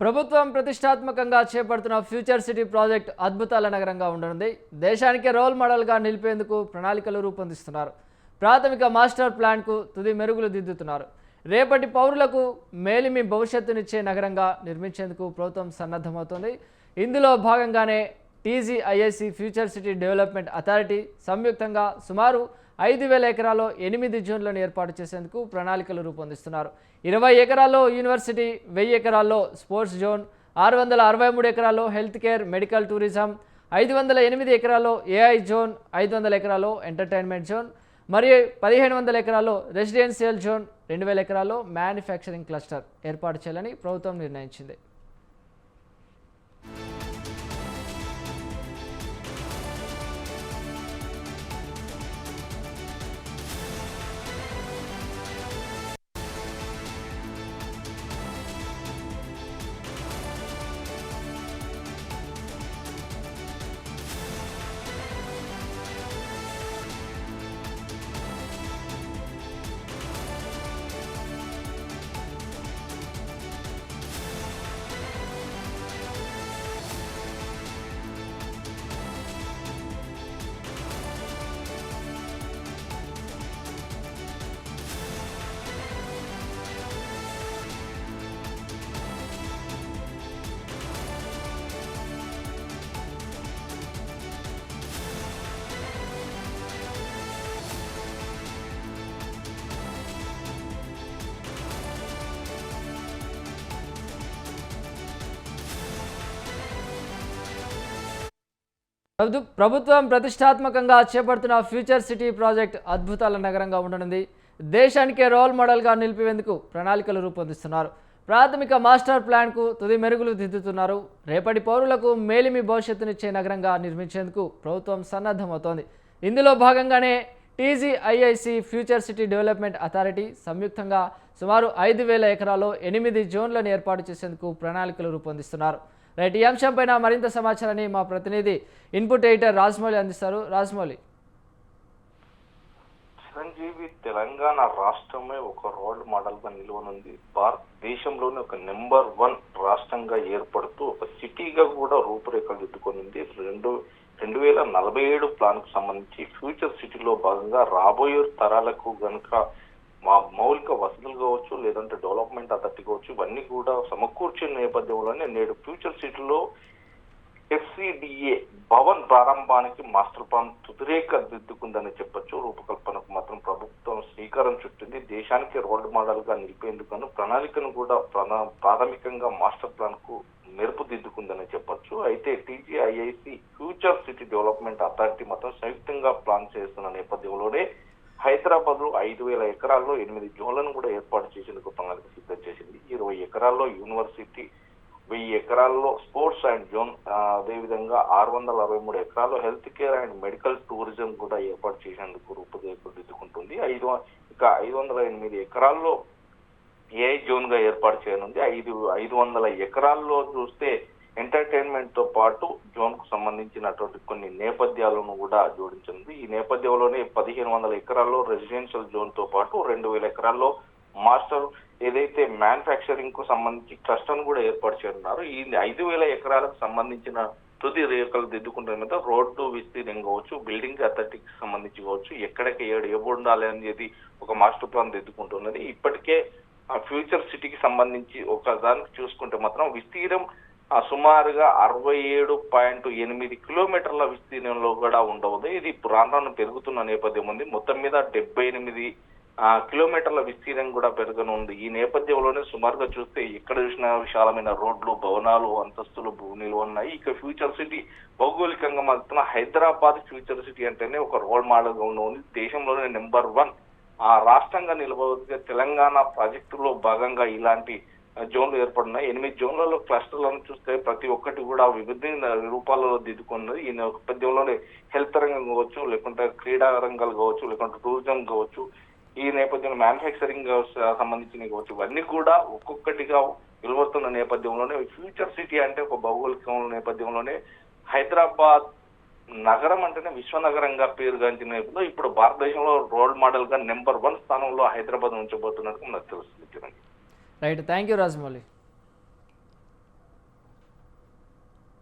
ప్రభుత్వం ప్రతిష్టాత్మకంగా చేపడుతున్న ఫ్యూచర్ సిటీ ప్రాజెక్ట్ అద్భుతాల నగరంగా ఉండనుంది. దేశానికి రోల్ మోడల్గా నిలిపేందుకు ప్రణాళికలు రూపొందిస్తున్నారు. ప్రాథమిక మాస్టర్ ప్లాన్కు తుది మెరుగులు దిద్దుతున్నారు. రేపటి పౌరులకు మేలిమి భవిష్యత్తునిచ్చే నగరంగా నిర్మించేందుకు ప్రభుత్వం సన్నద్ధమవుతోంది. ఇందులో భాగంగానే TGIIC future city development authority సంయుక్తంగా సుమారు 5,000 ఎకరాల్లో 8 జోన్లను ఏర్పాటు చేసేందుకు ప్రణాళికలు రూపొందిస్తున్నారు. 20 ఎకరాల్లో యూనివర్సిటీ, 1000 ఎకరాల్లో స్పోర్ట్స్ జోన్, 663 ఎకరాల్లో హెల్త్ కేర్, మెడికల్ టూరిజం, 508 ఎకరాల్లో ఏఐ జోన్, 500 ఎకరాల్లో ఎంటర్టైన్మెంట్ జోన్ మరియు 1500 ఎకరాల్లో రెసిడెన్షియల్ జోన్, 2000 ఎకరాల్లో మ్యానుఫ్యాక్చరింగ్ క్లస్టర్ ఏర్పాటు చేయాలని ప్రభుత్వం నిర్ణయించింది. ప్రభుత్వం ప్రతిష్టాత్మకంగా చేపడుతున్న ఫ్యూచర్ సిటీ ప్రాజెక్ట్ అద్భుతాల నగరంగా ఉండనుంది. దేశానికే రోల్ మోడల్గా నిలిపేందుకు ప్రణాళికలు రూపొందిస్తున్నారు. ప్రాథమిక మాస్టర్ ప్లాన్కు తుది మెరుగులు దిద్దుతున్నారు. రేపటి పౌరులకు మేలిమి భవిష్యత్తునిచ్చే నగరంగా నిర్మించేందుకు ప్రభుత్వం సన్నద్ధమవుతోంది. ఇందులో భాగంగానే TGIIC future city development authority సంయుక్తంగా సుమారు 5,000 ఎకరాల్లో 8 జోన్లను ఏర్పాటు చేసేందుకు ప్రణాళికలు రూపొందిస్తున్నారు. రైట్, ఈ అంశంపైన మరింత సమాచారాన్ని మా ప్రతినిధి ఇన్పుట్ ఎడిటర్ రాజమౌళి అందిస్తారు. రాజమౌళి. చిరంజీవి తెలంగాణ రాష్ట్రమే ఒక రోల్ మోడల్ గా నిలవనుంది. భారతదేశంలోనే ఒక నెంబర్ 1 రాష్ట్రంగా ఏర్పడుతూ ఒక సిటీగా కూడా రూపురేఖలు దిద్దుకొనింది. 2047 ప్లాన్ కు సంబంధించి ఫ్యూచర్ సిటీలో భాగంగా రాబోయే తరాలకు గనుక మా మౌలిక వసతులు కావచ్చు, లేదంటే డెవలప్మెంట్ అథారిటీ కావచ్చు, ఇవన్నీ కూడా సమకూర్చిన నేపథ్యంలోనే నేడు ఫ్యూచర్ సిటీలో ఎఫ్సిడిఏ భవన్ ప్రారంభానికి మాస్టర్ ప్లాన్ తుదిరేఖ దిద్దుకుందని చెప్పొచ్చు. రూపకల్పనకు మాత్రం ప్రభుత్వం శ్రీకారం చుట్టింది. దేశానికి రోల్ మోడల్ గా నిలిపేందుకు ప్రణాళికను కూడా ప్రాథమికంగా మాస్టర్ ప్లాన్ కు మెరుపు దిద్దుకుందని చెప్పొచ్చు. అయితే TGIIC future city development authority మాత్రం సంయుక్తంగా ప్లాన్ చేస్తున్న నేపథ్యంలోనే హైదరాబాద్ లో 5,000 ఎకరాల్లో 8 జోన్లను కూడా ఏర్పాటు చేసేందుకు ప్రణాళిక సిద్ధం చేసింది. 20 ఎకరాల్లో యూనివర్సిటీ, 1000 ఎకరాల్లో స్పోర్ట్స్ అండ్ జోన్, అదేవిధంగా 663 ఎకరాల్లో health care and medical tourism కూడా ఏర్పాటు చేసేందుకు రూపురేఖలు దిద్దుకుంటుంది. 508 ఎకరాల్లో ఏఐ జోన్ గా ఏర్పాటు చేయనుంది. 500 ఎకరాల్లో చూస్తే ఎంటర్టైన్మెంట్ తో పాటు జోన్ కు సంబంధించినటువంటి కొన్ని నేపథ్యాలను కూడా జోడించింది. ఈ నేపథ్యంలోనే 1500 ఎకరాల్లో రెసిడెన్షియల్ జోన్ తో పాటు 2000 ఎకరాల్లో మాస్టర్ ఏదైతే మ్యానుఫ్యాక్చరింగ్ కు సంబంధించి క్లస్టర్ కూడా ఏర్పాటు చేయనున్నారు. ఈ 5,000 ఎకరాలకు సంబంధించిన తుది రేఖలు దిద్దుకుంటున్న మీద రోడ్డు విస్తీర్ణం కావచ్చు, బిల్డింగ్ అథారిటీకి సంబంధించి కావచ్చు, ఎక్కడికి ఏడు ఉండాలి అనేది ఒక మాస్టర్ ప్లాన్ దిద్దుకుంటున్నది. ఇప్పటికే ఆ ఫ్యూచర్ సిటీకి సంబంధించి ఒక దానికి చూసుకుంటే మాత్రం విస్తీర్ణం సుమారుగా 67.8 కిలోమీటర్ల విస్తీర్ణంలో కూడా ఉండవద్దు. ఇది రాను పెరుగుతున్న నేపథ్యం ఉంది. మొత్తం మీద 78 కిలోమీటర్ల విస్తీర్ణం కూడా పెరగనుంది. ఈ నేపథ్యంలోనే సుమారుగా చూస్తే ఎక్కడ చూసినా విశాలమైన రోడ్లు, భవనాలు, అంతస్తులు, భూములు ఉన్నాయి. ఇక ఫ్యూచర్ సిటీ భౌగోళికంగా మాత్రం హైదరాబాద్ ఫ్యూచర్ సిటీ అంటేనే ఒక రోల్ మోడల్ గా ఉంది. దేశంలోనే నెంబర్ 1 రాష్ట్రంగా నిలబోతున్న తెలంగాణ ప్రాజెక్టులో భాగంగా ఇలాంటి జోన్లు ఏర్పడినాయి. 8 జోన్లలో క్లస్టర్లను చూస్తే ప్రతి ఒక్కటి కూడా వివిధ రూపాలలో దిద్దుకున్నది. ఈ నేపథ్యంలోనే హెల్త్ రంగం కావచ్చు, లేకుంటే క్రీడా రంగాలు కావచ్చు, లేకుంటే టూరిజం కావచ్చు, ఈ నేపథ్యంలో మ్యానుఫ్యాక్చరింగ్ సంబంధించినవి కావచ్చు, ఇవన్నీ కూడా ఒక్కొక్కటిగా వెలువడుతున్న నేపథ్యంలోనే ఫ్యూచర్ సిటీ అంటే ఒక భౌగోళిక నేపథ్యంలోనే హైదరాబాద్ నగరం అంటేనే విశ్వనగరంగా పేరుగాంచిన నేపథ్యంలో ఇప్పుడు భారతదేశంలో రోల్ మోడల్ గా నెంబర్ 1 స్థానంలో హైదరాబాద్ ఉంచబోతున్నట్టు మనకు తెలుస్తుంది. Right, thank you Rajamouli.